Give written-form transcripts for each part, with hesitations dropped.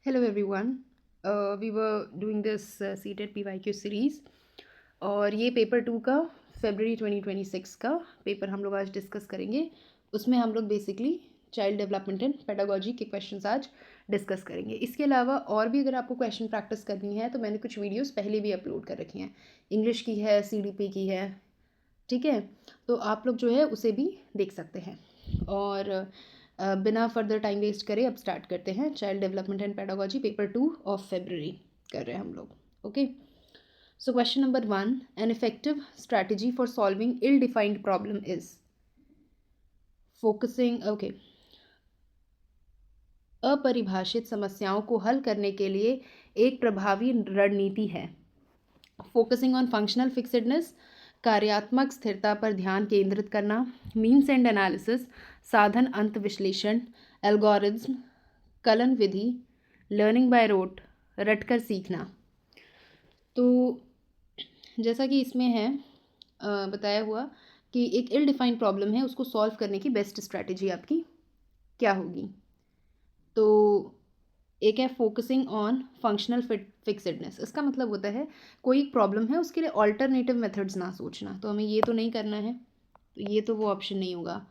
Hello everyone. We were doing this CTET PYQ series और ये paper 2 का February 2026 का पेपर हम लोग आज डिस्कस करेंगे। उसमें हम लोग basically child development and pedagogy के क्वेश्चंस आज डिस्कस करेंगे। इसके अलावा और भी अगर आपको क्वेश्चन प्रैक्टिस करनी है तो मैंने कुछ वीडियोस पहले भी अपलोड कर रखी हैं। इंग्लिश की है, CDP की है, ठीक है। तो आप लोग जो है उसे भी देख सकते हैं। और बिना फर्दर टाइम वेस्ट करे अब स्टार्ट करते हैं। Child development and pedagogy paper 2 of February कर रहे हैं हम लोग। Okay, so question number 1, an effective strategy for solving ill defined problem is focusing. Okay, अपरिभाषित समस्याओं को हल करने के लिए एक प्रभावी रणनीति है। फोकसिंग ऑन फंक्शनल फिक्सेडनेस, कार्यात्मक स्थिरता पर ध्यान केंद्रित करना, मीन्स एंड एनालिसिस, साधन अंत विश्लेषण, एल्गोरिज्म, कलन विधि, लर्निंग बाय रोट, रटकर सीखना। तो जैसा कि इसमें है बताया हुआ कि एक इल डिफाइंड प्रॉब्लम है, उसको सॉल्व करने की बेस्ट स्ट्रैटेजी आपकी क्या होगी। तो एक है फोकसिंग ऑन फंक्शनल फिक्सेडनेस। इसका मतलब होता है कोई प्रॉब्लम है उसके लिए ऑल्टरनेटिव मेथड्स ना सोचना। तो हमें ये तो नहीं करना है, तो ये तो वो ऑप्शन नहीं होगा।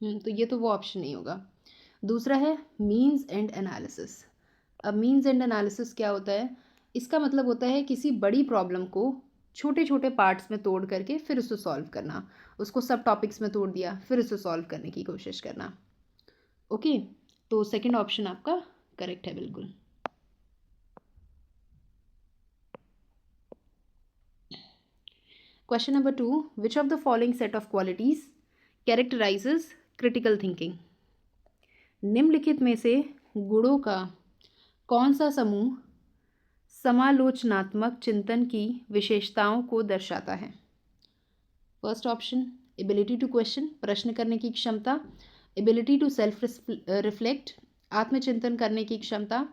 तो ये तो वो ऑप्शन नहीं होगा। दूसरा है मीन्स एंड एनालिसिस। अब मीन्स एंड एनालिसिस क्या होता है? इसका मतलब होता है किसी बड़ी प्रॉब्लम को छोटे छोटे पार्ट्स में तोड़ करके फिर उसे सॉल्व करना। उसको सब टॉपिक्स में तोड़ दिया, फिर उसे सॉल्व करने की कोशिश करना। ओके, तो सेकंड ऑप्शन आपका करेक्ट है बिल्कुल। Question number 2, which of the following set of qualities कैरेक्टराइजेस critical thinking. निम्नलिखित में से गुणों का कौन सा समूह समालोचनात्मक चिंतन की विशेषताओं को दर्शाता है? First option, ability to question, प्रश्न करने की क्षमता, एबिलिटी टू सेल्फ रिफ्लेक्ट, आत्मचिंतन करने की क्षमता,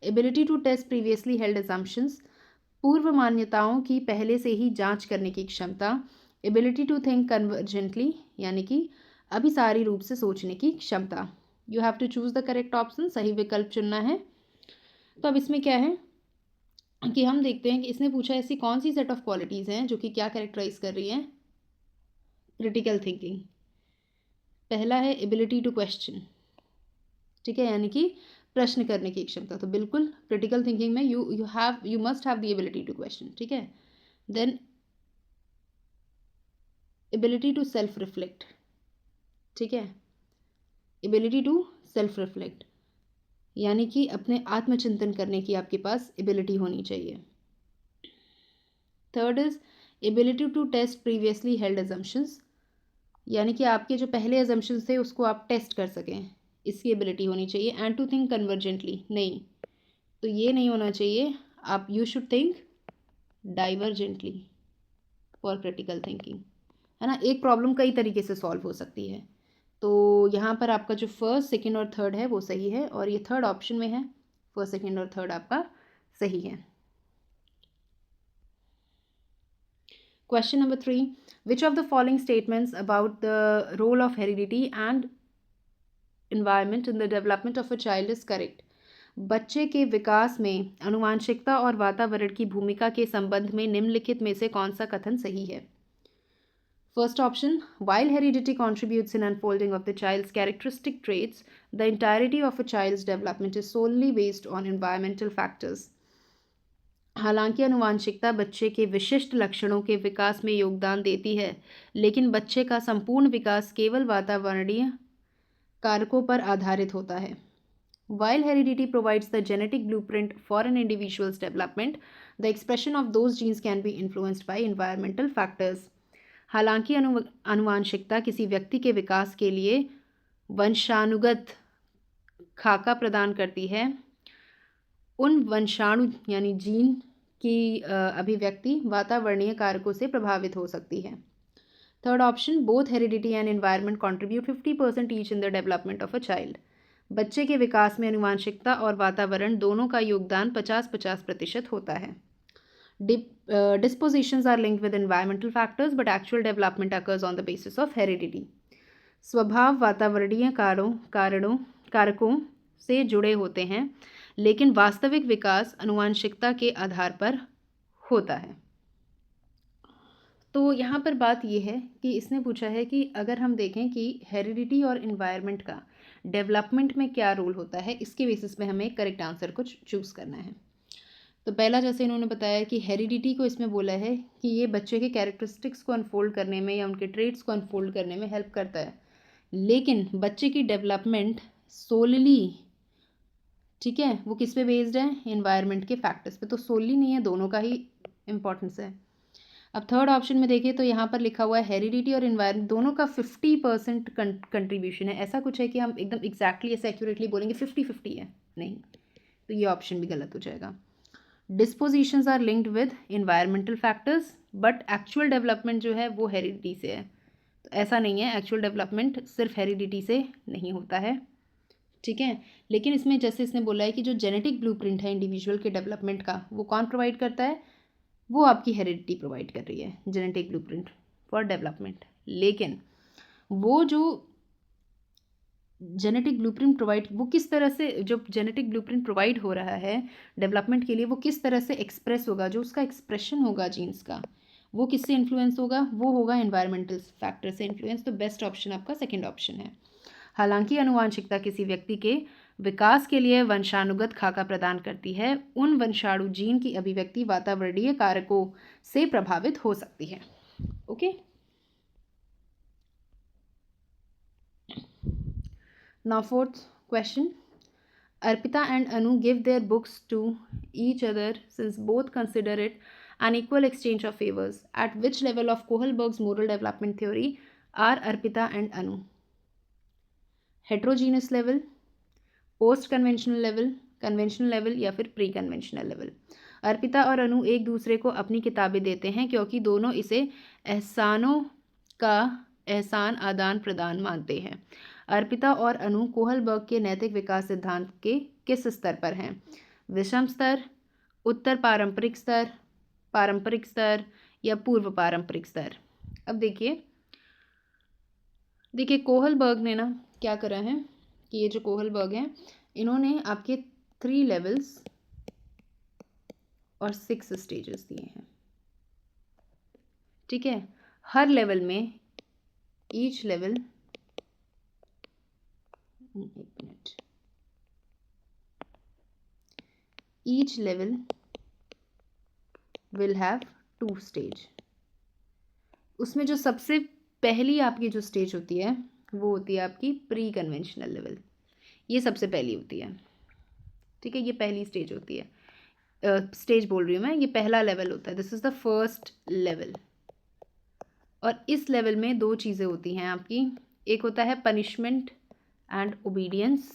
ability to test previously held assumptions, पूर्व मान्यताओं की पहले से ही जांच करने की क्षमता, एबिलिटी टू थिंक कन्वर्जेंटली यानी कि अभिसारी रूप से सोचने की क्षमता। You have to choose the correct option, सही विकल्प चुनना है। तो अब इसमें क्या है कि हम देखते हैं कि इसने पूछा ऐसी कौन सी सेट ऑफ क्वालिटीज़ हैं जो कि क्या कैरेक्टराइज कर रही हैं क्रिटिकल थिंकिंग। पहला है एबिलिटी टू क्वेश्चन, ठीक है, यानी कि प्रश्न करने की क्षमता। तो बिल्कुल क्रिटिकल थिंकिंग में you must have the ability to question, ठीक है। Then ability to self reflect, ठीक है, एबिलिटी टू सेल्फ रिफ्लेक्ट यानी कि अपने आत्मचिंतन करने की आपके पास एबिलिटी होनी चाहिए। Third is ability to test previously held assumptions, यानी कि आपके जो पहले अजम्पशंस थे उसको आप टेस्ट कर सकें, इसकी एबिलिटी होनी चाहिए। एंड टू थिंक कन्वर्जेंटली, नहीं, तो ये नहीं होना चाहिए। आप you should think divergently for critical thinking, है ना। एक प्रॉब्लम कई तरीके से सॉल्व हो सकती है। तो यहाँ पर आपका जो फर्स्ट, सेकेंड और थर्ड है वो सही है, और ये थर्ड ऑप्शन में है, फर्स्ट, सेकेंड और थर्ड आपका सही है। Question number 3, which of the following statements about the role of heredity and environment in the development of a child is correct? बच्चे के विकास में आनुवांशिकता और वातावरण की भूमिका के संबंध में निम्नलिखित में से कौन सा कथन सही है? First option, while heredity contributes in unfolding of the child's characteristic traits, the entirety of a child's development is solely based on environmental factors. हालांकि आनुवांशिकता बच्चे के विशिष्ट लक्षणों के विकास में योगदान देती है, लेकिन बच्चे का संपूर्ण विकास केवल वातावरणीय कारकों पर आधारित होता है। While heredity provides the genetic blueprint for an individual's development, the expression of those genes can be influenced by environmental factors. हालांकि आनुवांशिकता किसी व्यक्ति के विकास के लिए वंशानुगत खाका प्रदान करती है, उन वंशाणु यानी जीन की अभिव्यक्ति वातावरणीय कारकों से प्रभावित हो सकती है। Third option, both heredity and environment contribute 50% each in the development of a child. बच्चे के विकास में आनुवांशिकता और वातावरण दोनों का योगदान 50-50% होता है। Dispositions are linked with environmental factors, but actual development occurs on the basis of heredity. स्वभाव वातावरणीय कारकों से जुड़े होते हैं, लेकिन वास्तविक विकास आनुवंशिकता के आधार पर होता है। तो यहाँ पर बात यह है कि इसने पूछा है कि अगर हम देखें कि हेरिडिटी और इन्वायरमेंट का डेवलपमेंट में क्या रोल होता है, इसके बेसिस पे हमें करेक्ट आंसर को चूज़ करना है। तो पहला जैसे इन्होंने बताया कि हेरिडिटी को इसमें बोला है कि ये बच्चे के कैरेक्टरिस्टिक्स को अनफोल्ड करने में या उनके ट्रेट्स को अनफोल्ड करने में हेल्प करता है, लेकिन बच्चे की डेवलपमेंट सोलली, ठीक है, वो किस पे बेस्ड है, इन्वायरमेंट के फैक्टर्स पे। तो सोलली नहीं है, दोनों का ही इम्पोर्टेंस है। अब थर्ड ऑप्शन में देखें तो यहाँ पर लिखा हुआ है हेरिडिटी और इन्वायरमेंट दोनों का 50% कंट्रीब्यूशन है। ऐसा कुछ है कि हम एकदम एग्जैक्टली ऐसे एक्यूरेटली बोलेंगे 50-50 है, नहीं, तो ये ऑप्शन भी गलत हो जाएगा। Dispositions are linked with environmental factors, but actual development जो है वो हेरिडिटी से है। तो ऐसा नहीं है, एक्चुअल डेवलपमेंट सिर्फ हेरिडिटी से नहीं होता है, ठीक है। लेकिन इसमें जैसे इसने बोला है कि जो जेनेटिक ब्लूप्रिंट है इंडिविजुअल के डेवलपमेंट का, वो कौन प्रोवाइड करता है, वो आपकी हेरिडिटी प्रोवाइड कर रही है, जेनेटिक ब्लूप्रिंट फॉर डेवलपमेंट। लेकिन वो जो जेनेटिक ब्लूप्रिंट प्रोवाइड, वो किस तरह से, जो जेनेटिक ब्लूप्रिंट प्रोवाइड हो रहा है डेवलपमेंट के लिए, वो किस तरह से एक्सप्रेस होगा, जो उसका एक्सप्रेशन होगा जीन्स का, वो किससे इन्फ्लुएंस होगा, वो होगा एनवायरमेंटल फैक्टर से इन्फ्लुएंस। तो बेस्ट ऑप्शन आपका सेकेंड ऑप्शन है। हालांकि आनुवांशिकता किसी व्यक्ति के विकास के लिए वंशानुगत खाका प्रदान करती है, उन वंशाणु जीन की अभिव्यक्ति वातावरणीय कारकों से प्रभावित हो सकती है। Okay, now fourth question. Arpita and Anu give their books to each other since both consider it an equal exchange of favors. At which level of Kohlberg's moral development theory are Arpita and Anu? Heterogeneous level, post conventional level, conventional level या फिर pre conventional level. Arpita और अनु एक दूसरे को अपनी किताबें देते हैं क्योंकि दोनों इसे एहसानों का एहसान आदान प्रदान मानते हैं। अर्पिता और अनु कोहलबर्ग के नैतिक विकास सिद्धांत के किस स्तर पर हैं, विषम स्तर, उत्तर पारंपरिक स्तर या पूर्व पारंपरिक स्तर। अब देखिए कोहलबर्ग ने ना क्या करा है कि ये जो कोहलबर्ग हैं, इन्होंने आपके 3 लेवल्स और 6 स्टेजेस दिए हैं, ठीक है। हर लेवल में each level, each level will have 2 stage. उसमें जो सबसे पहली आपकी जो स्टेज होती है वो होती है आपकी प्री कन्वेंशनल लेवल। ये सबसे पहली होती है, ठीक है, ये पहली स्टेज होती है। स्टेज बोल रही हूँ मैं, ये पहला लेवल होता है, this is the first level. और इस लेवल में 2 चीज़ें होती हैं आपकी, एक होता है पनिशमेंट एंड ओबीडियंस,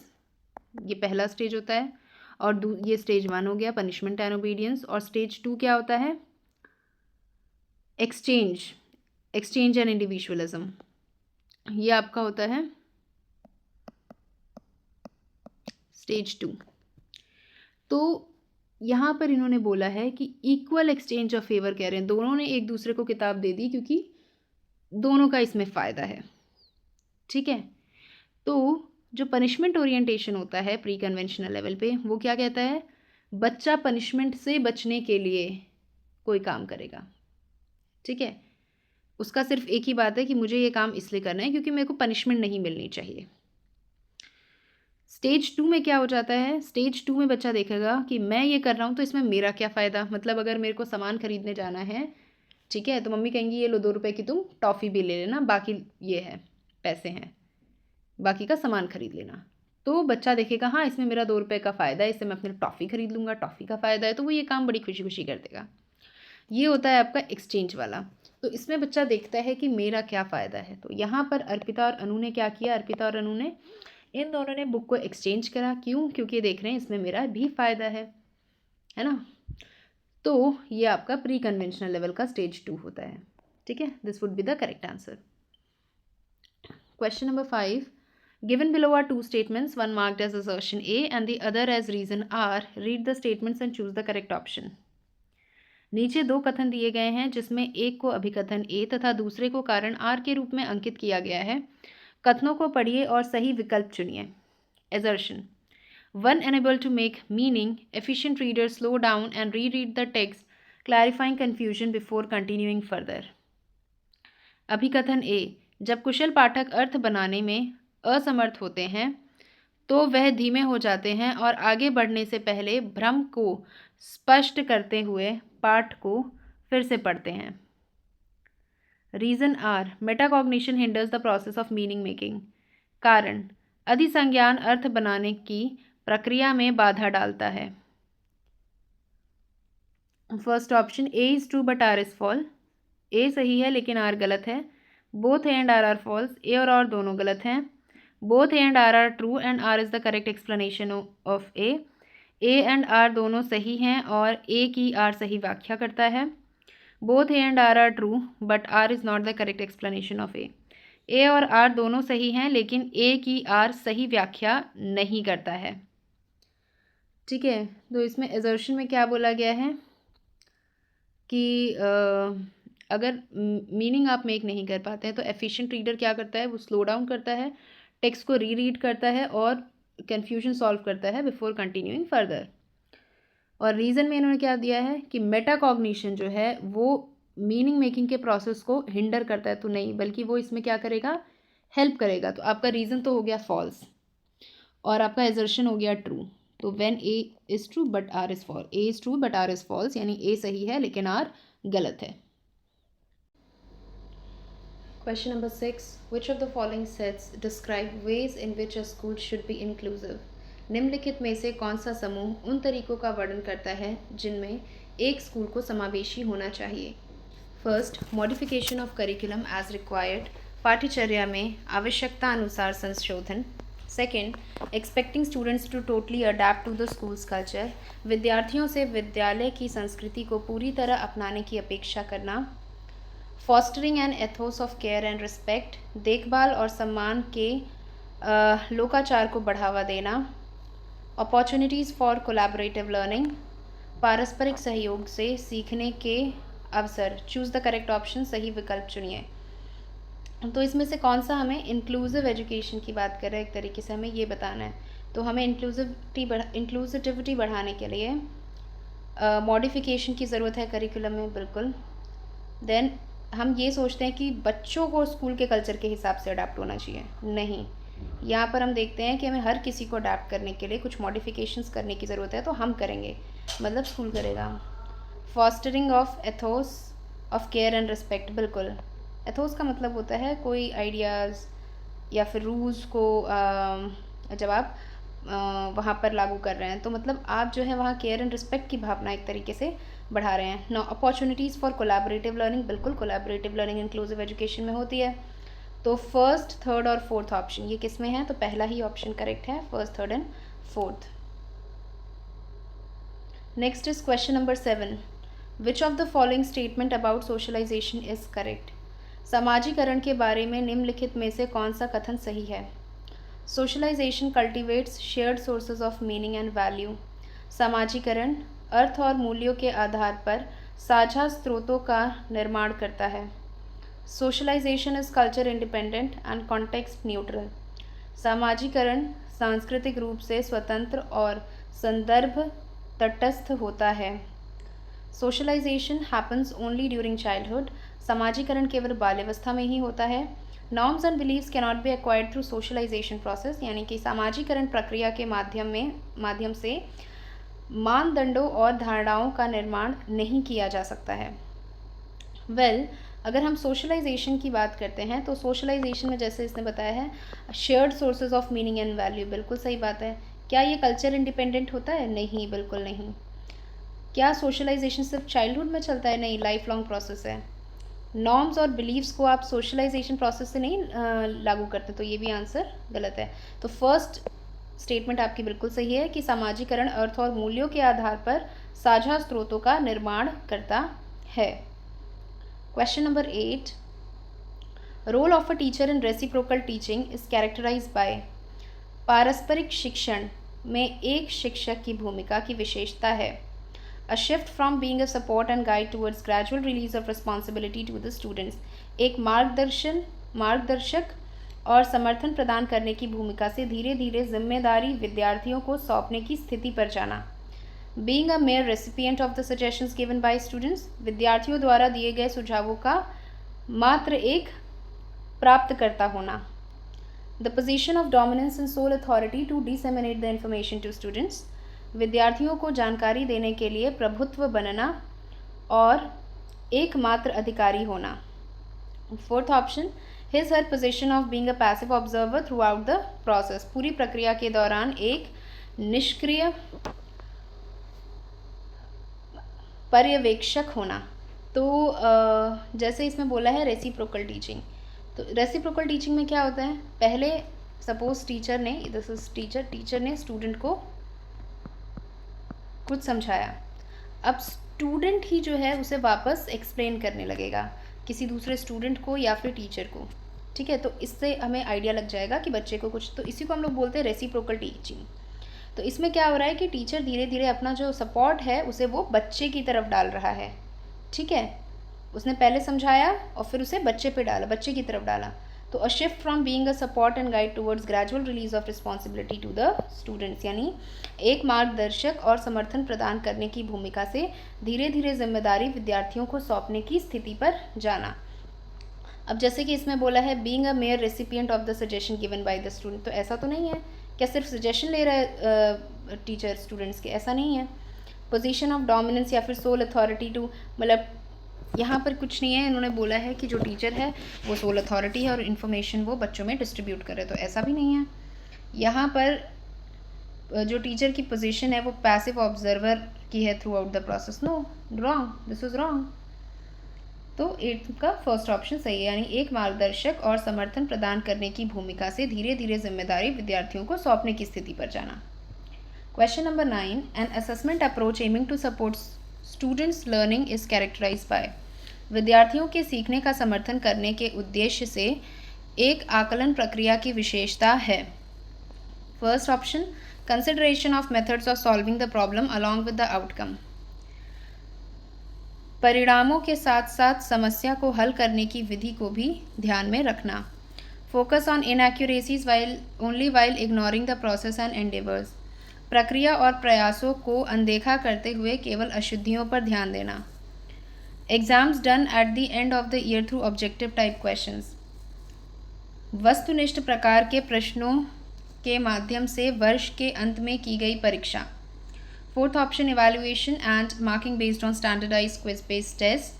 ये पहला स्टेज होता है। और ये स्टेज 1 हो गया, पनिशमेंट एंड ओबीडियंस। और स्टेज 2 क्या होता है, एक्सचेंज एंड इंडिविजुअलिज्म, ये आपका होता है स्टेज 2। तो यहाँ पर इन्होंने बोला है कि इक्वल एक्सचेंज ऑफ फेवर कह रहे हैं, दोनों ने एक दूसरे को किताब दे दी क्योंकि दोनों का इसमें फ़ायदा है, ठीक है। तो जो पनिशमेंट ओरिएंटेशन होता है प्री कन्वेंशनल लेवल पे, वो क्या कहता है, बच्चा पनिशमेंट से बचने के लिए कोई काम करेगा, ठीक है। उसका सिर्फ एक ही बात है कि मुझे ये काम इसलिए करना है क्योंकि मेरे को पनिशमेंट नहीं मिलनी चाहिए। स्टेज 2 में क्या हो जाता है, स्टेज 2 में बच्चा देखेगा कि मैं ये कर रहा हूँ तो इसमें मेरा क्या फ़ायदा, मतलब अगर मेरे को सामान खरीदने जाना है, ठीक है, तो मम्मी कहेंगी ये लो 2 रुपए की तुम टॉफ़ी भी ले लेना, बाकी ये है पैसे हैं, बाकी का सामान खरीद लेना। तो बच्चा देखेगा हाँ इसमें मेरा 2 रुपये का फ़ायदा है, इससे मैं अपने टॉफ़ी खरीद लूँगा, टॉफ़ी का फ़ायदा है, तो वो ये काम बड़ी खुशी खुशी कर देगा। ये होता है आपका एक्सचेंज वाला। तो इसमें बच्चा देखता है कि मेरा क्या फ़ायदा है। तो यहाँ पर अर्पिता और अनु ने क्या किया, अर्पिता और अनु ने इन दोनों ने बुक को एक्सचेंज करा, क्यों, क्योंकि देख रहे हैं इसमें मेरा भी फ़ायदा है ना। तो ये आपका प्री कन्वेंशनल लेवल का स्टेज 2 होता है, ठीक है। This would be the correct answer. Question number 5, given below are 2 statements, one marked as assertion A and the other as reason R. Read the statements and choose the correct option. नीचे दो कथन दिए गए हैं जिसमें एक को अभिकथन ए तथा दूसरे को कारण आर के रूप में अंकित किया गया है। कथनों को पढ़िए और सही विकल्प चुनिए। Assertion. One unable to make meaning, efficient readers slow down and reread the text, clarifying confusion before continuing further. अभिकथन ए, जब कुशल पाठक अर्थ बनाने में असमर्थ होते हैं तो वह धीमे हो जाते हैं और आगे बढ़ने से पहले भ्रम को स्पष्ट करते हुए पाठ को फिर से पढ़ते हैं। Reason are, metacognition hinders the process of meaning making. कारण, अधिसंज्ञान अर्थ बनाने की प्रक्रिया में बाधा डालता है। First option A is true but R is false. A सही है लेकिन आर गलत है। Both A and R are false. A और आर दोनों गलत हैं। Both A and R are true and R is the correct explanation of A. A and R दोनों सही हैं और ए की आर सही व्याख्या करता है। Both A and R are true but R is not the correct explanation of A. A और आर दोनों सही हैं लेकिन ए की आर सही व्याख्या नहीं करता है। ठीक है, तो इसमें एजर्शन में क्या बोला गया है कि अगर मीनिंग आप मेक नहीं कर पाते हैं तो एफिशिएंट रीडर क्या करता है, वो स्लो डाउन करता है, टेक्स्ट को रीड करता है और कन्फ्यूजन सॉल्व करता है बिफोर कंटिन्यूइंग फर्दर। और रीज़न में इन्होंने क्या दिया है कि मेटाकॉग्निशन जो है वो मीनिंग मेकिंग के प्रोसेस को हिंडर करता है, तो नहीं, बल्कि वो इसमें क्या करेगा, हेल्प करेगा। तो आपका रीज़न तो हो गया फॉल्स और आपका एजर्शन हो गया ट्रू। तो when A is true but R is false, A is true but R is false, यानी ए सही है लेकिन आर गलत है। Question number 6. Which of the following sets describe ways in which a school should be inclusive? निम्नलिखित में से कौन सा समूह उन तरीकों का वर्णन करता है जिनमें एक स्कूल को समावेशी होना चाहिए? First, modification of curriculum as required, पाठ्यचर्या में आवश्यकता अनुसार संशोधन। Second, expecting students to totally adapt to the school's culture, विद्यार्थियों से विद्यालय की संस्कृति को पूरी तरह अपनाने की अपेक्षा करना। Fostering an ethos of care and respect, देखभाल और सम्मान के लोकाचार को बढ़ावा देना। अपॉर्चुनिटीज़ फॉर कोलैबोरेटिव लर्निंग, पारस्परिक सहयोग से सीखने के अवसर। चूज़ द करेक्ट ऑप्शन, सही विकल्प चुनिए। तो इसमें से कौन सा हमें इंक्लूसिव एजुकेशन की बात कर रहे हैं, एक तरीके से हमें ये बताना है। तो हमें इंक्लूसिविटी बढ़ाने के लिए मॉडिफिकेशन की ज़रूरत है करिकुलम में, बिल्कुल। देन हम ये सोचते हैं कि बच्चों को स्कूल के कल्चर के हिसाब से अडेप्ट होना चाहिए, नहीं, यहाँ पर हम देखते हैं कि हमें हर किसी को अडेप्ट करने के लिए कुछ मॉडिफिकेशंस करने की ज़रूरत है, तो हम करेंगे, मतलब स्कूल करेगा। Fostering of Athos of care and respect, बिल्कुल। एथोस का मतलब होता है कोई आइडियाज़ या फिर रूल्स को जब आप वहाँ पर लागू कर रहे हैं, तो मतलब आप जो है वहाँ केयर एंड रिस्पेक्ट की भावना एक तरीके से बढ़ा रहे हैं। No, opportunities for collaborative learning, बिल्कुल कोलैबोरेटिव लर्निंग इंक्लूसिव एजुकेशन में होती है। तो फर्स्ट, थर्ड और फोर्थ ऑप्शन ये किस में है, तो पहला ही ऑप्शन करेक्ट है, first, third and fourth. Next is question number 7. Which of the following statement about socialization is correct? समाजीकरण के बारे में निम्नलिखित में से कौन सा कथन सही है? Socialization cultivates shared sources of meaning and value. समाजीकरण अर्थ और मूल्यों के आधार पर साझा स्रोतों का निर्माण करता है। Socialization is culture independent and context neutral. समाजीकरण सांस्कृतिक रूप से स्वतंत्र और संदर्भ तटस्थ होता है। Socialization happens only during childhood. समाजीकरण केवल बाल्यावस्था में ही होता है। Norms and believes cannot be acquired through socialization process, यानी कि समाजीकरण प्रक्रिया के माध्यम से मानदंडों और धारणाओं का निर्माण नहीं किया जा सकता है। अगर हम सोशलाइजेशन की बात करते हैं तो सोशलाइजेशन में जैसे इसने बताया है shared sources of meaning and value, बिल्कुल सही बात है। क्या ये कल्चर इंडिपेंडेंट होता है? नहीं, बिल्कुल नहीं। क्या सोशलाइजेशन सिर्फ चाइल्डहुड में चलता है? नहीं, लाइफ लॉन्ग प्रोसेस है। नॉर्म्स और बिलीव्स को आप सोशलाइजेशन प्रोसेस से नहीं लागू करते, तो ये भी आंसर गलत है। तो फर्स्ट स्टेटमेंट आपकी बिल्कुल सही है कि समाजीकरण अर्थ और मूल्यों के आधार पर साझा स्रोतों का निर्माण करता है। Question number 8. Role of a teacher in reciprocal teaching is characterized by. पारस्परिक शिक्षण में एक शिक्षक की भूमिका की विशेषता है। A shift from being a support and guide towards gradual release of responsibility to the students. एक मार्गदर्शक और समर्थन प्रदान करने की भूमिका से धीरे धीरे जिम्मेदारी विद्यार्थियों को सौंपने की स्थिति पर जाना. Being a mere recipient of the suggestions given by students, विद्यार्थियों द्वारा दिए गए सुझावों का मात्र एक प्राप्तकर्ता होना. The position of dominance and sole authority to disseminate the information to students, विद्यार्थियों को जानकारी देने के लिए प्रभुत्व बनना और एकमात्र अधिकारी होना. Fourth option, his her position of being a passive observer throughout the process, पूरी प्रक्रिया के दौरान एक निष्क्रिय पर्यवेक्षक होना. तो जैसे इसमें बोला है रेसिप्रोकल टीचिंग, तो रेसिप्रोकल टीचिंग में क्या होता है, पहले सपोज टीचर ने स्टूडेंट को कुछ समझाया, अब स्टूडेंट ही जो है उसे वापस एक्सप्लेन करने लगेगा किसी दूसरे स्टूडेंट को या फिर टीचर को. ठीक है, तो इससे हमें आइडिया लग जाएगा कि बच्चे को कुछ, तो इसी को हम लोग बोलते हैं रेसिप्रोकल टीचिंग. तो इसमें क्या हो रहा है कि टीचर धीरे धीरे अपना जो सपोर्ट है उसे वो बच्चे की तरफ डाल रहा है. ठीक है, उसने पहले समझाया और फिर उसे बच्चे की तरफ डाला. तो a shift from being a support and guide towards gradual release of responsibility to the students, यानी एक मार्गदर्शक और समर्थन प्रदान करने की भूमिका से धीरे धीरे जिम्मेदारी विद्यार्थियों को सौंपने की स्थिति पर जाना. अब जैसे कि इसमें बोला है being a mayor recipient of the suggestion given by the student, तो ऐसा तो नहीं है क्या सिर्फ सजेशन ले रहा है टीचर स्टूडेंट्स के, ऐसा नहीं है. पोजीशन ऑफ डोमिनेंस या फिर सोल अथॉरिटी टू, मतलब यहाँ पर कुछ नहीं है, इन्होंने बोला है कि जो टीचर है वो सोल अथॉरिटी है और इन्फॉर्मेशन वो बच्चों में डिस्ट्रीब्यूट करे, तो ऐसा भी नहीं है. यहाँ पर जो टीचर की पोजीशन है वो पैसिव ऑब्जर्वर की है throughout the process. No, wrong, this is wrong. तो 8 का फर्स्ट ऑप्शन सही है, यानी एक मार्गदर्शक और समर्थन प्रदान करने की भूमिका से धीरे धीरे जिम्मेदारी विद्यार्थियों को सौंपने की स्थिति पर जाना. Question number 9, an assessment approach aiming to support students learning is characterized by, विद्यार्थियों के सीखने का समर्थन करने के उद्देश्य से एक आकलन प्रक्रिया की विशेषता है. First option, consideration of methods of solving the problem along with the outcome, परिणामों के साथ साथ समस्या को हल करने की विधि को भी ध्यान में रखना. Focus on inaccuracies only while ignoring the process and endeavours, प्रक्रिया और प्रयासों को अनदेखा करते हुए केवल अशुद्धियों पर ध्यान देना. Exams done at the end of the year through objective type questions, वस्तुनिष्ठ प्रकार के प्रश्नों के माध्यम से वर्ष के अंत में की गई परीक्षा. Fourth option, evaluation and marking based on standardized quiz based test,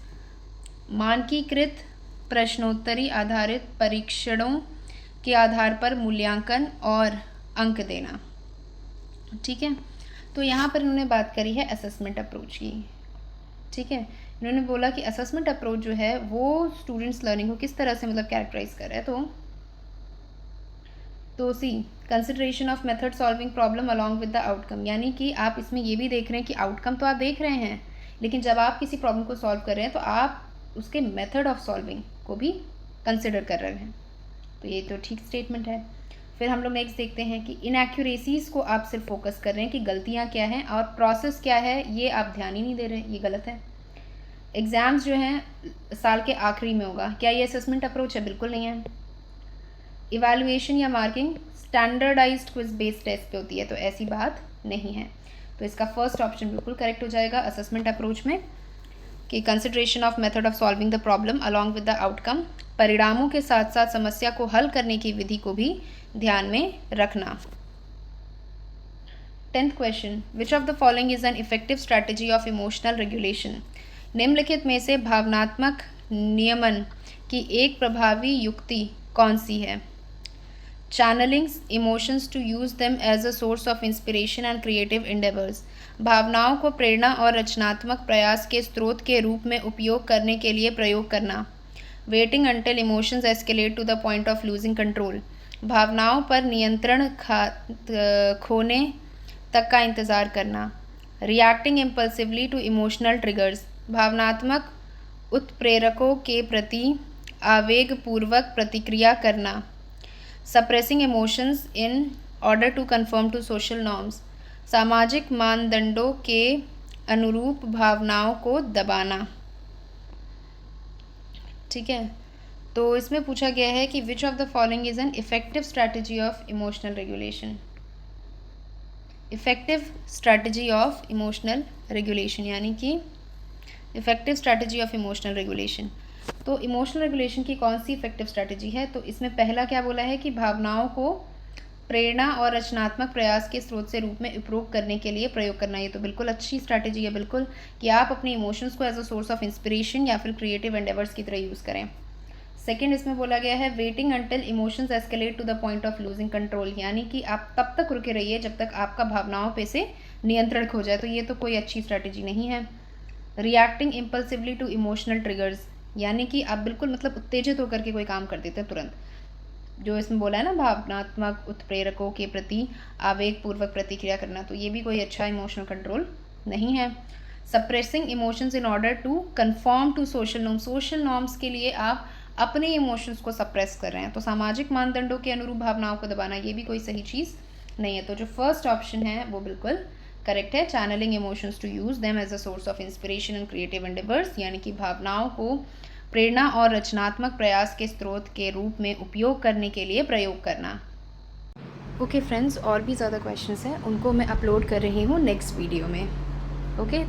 मानकीकृत प्रश्नोत्तरी आधारित परीक्षणों के आधार पर मूल्यांकन और अंक देना. ठीक है, तो यहाँ पर इन्होंने बात करी है असेसमेंट अप्रोच की. ठीक है, इन्होंने बोला कि असेसमेंट अप्रोच जो है वो स्टूडेंट्स लर्निंग को किस तरह से मतलब कैरेक्टराइज कर रहा है. तो C, consideration of method solving problem along with the outcome, यानी कि आप इसमें ये भी देख रहे हैं कि आउटकम तो आप देख रहे हैं, लेकिन जब आप किसी प्रॉब्लम को सॉल्व कर रहे हैं तो आप उसके मेथड ऑफ सॉल्विंग को भी कंसिडर कर रहे हैं. तो ये तो ठीक स्टेटमेंट है. फिर हम लोग नेक्स्ट देखते हैं कि इनएक्यूरेसीज़ को आप सिर्फ फोकस कर रहे हैं कि गलतियाँ क्या हैं और प्रोसेस क्या है, ये आप ध्यान ही नहीं दे रहे, ये गलत है. एग्ज़ाम्स जो हैं साल के आखिरी में होगा, क्या ये असेसमेंट अप्रोच है? बिल्कुल नहीं है. इवैल्यूएशन या marking standardized quiz based test पे होती है, तो ऐसी बात नहीं है. तो इसका फर्स्ट ऑप्शन बिल्कुल करेक्ट हो जाएगा असेसमेंट अप्रोच में, कि consideration of method of solving the problem along with the outcome, परिणामों के साथ साथ समस्या को हल करने की विधि को भी ध्यान में रखना. 10th question, which of the following is an effective strategy of emotional regulation, निम्नलिखित में से भावनात्मक नियमन की एक प्रभावी युक्ति कौन सी है? Channelling emotions to use them as a source of inspiration and creative endeavours, भावनाओं को प्रेरणा और रचनात्मक प्रयास के स्रोत के रूप में उपयोग करने के लिए प्रयोग करना. Waiting until emotions escalate to the point of losing control, भावनाओं पर नियंत्रण खोने तक का इंतज़ार करना. Reacting impulsively to emotional triggers, भावनात्मक उत्प्रेरकों के प्रति आवेगपूर्वक प्रतिक्रिया करना. Suppressing emotions in order to confirm to social norms, सामाजिक मानदंडों के अनुरूप भावनाओं को दबाना। ठीक है, तो इसमें पूछा गया है कि विच of the following is an effective strategy of emotional regulation. Effective strategy of emotional regulation यानी कि effective strategy of emotional regulation. तो इमोशनल रेगुलेशन की कौन सी इफेक्टिव स्ट्रैटेजी है? तो इसमें पहला क्या बोला है कि भावनाओं को प्रेरणा और रचनात्मक प्रयास के स्रोत से रूप में उपयोग करने के लिए प्रयोग करना। ये तो बिल्कुल अच्छी स्ट्रैटेजी है, बिल्कुल, कि आप अपने इमोशंस को as a source of inspiration या फिर क्रिएटिव एंडेवर्स की तरह यूज़ करें। सेकेंड, इसमें बोला गया है waiting until emotions escalate to the point of losing control, यानी कि आप तब तक रुके रहिए जब तक आपका भावनाओं पे से नियंत्रण खो जाए। तो ये तो कोई अच्छी स्ट्रैटेजी नहीं है। Reacting impulsively to emotional triggers, यानी कि आप बिल्कुल मतलब उत्तेजित होकर के कोई काम कर देते हैं तुरंत, जो इसमें बोला है ना भावनात्मक उत्प्रेरकों के प्रति आवेगपूर्वक प्रतिक्रिया करना, तो ये भी कोई अच्छा इमोशनल कंट्रोल नहीं है। Suppressing emotions in order to conform to social norms, social norms के लिए आप अपने इमोशंस को सप्रेस कर रहे हैं, तो सामाजिक मानदंडों के अनुरूप भावनाओं को दबाना, ये भी कोई सही चीज़ नहीं है। तो जो फर्स्ट ऑप्शन है वो बिल्कुल करेक्ट है, channelling emotions to use them as a source of inspiration and creative endeavours, यानी कि भावनाओं को प्रेरणा और रचनात्मक प्रयास के स्रोत के रूप में उपयोग करने के लिए प्रयोग करना। ओके फ्रेंड्स, और भी ज़्यादा क्वेश्चंस हैं, उनको मैं अपलोड कर रही हूँ नेक्स्ट वीडियो में। ओके।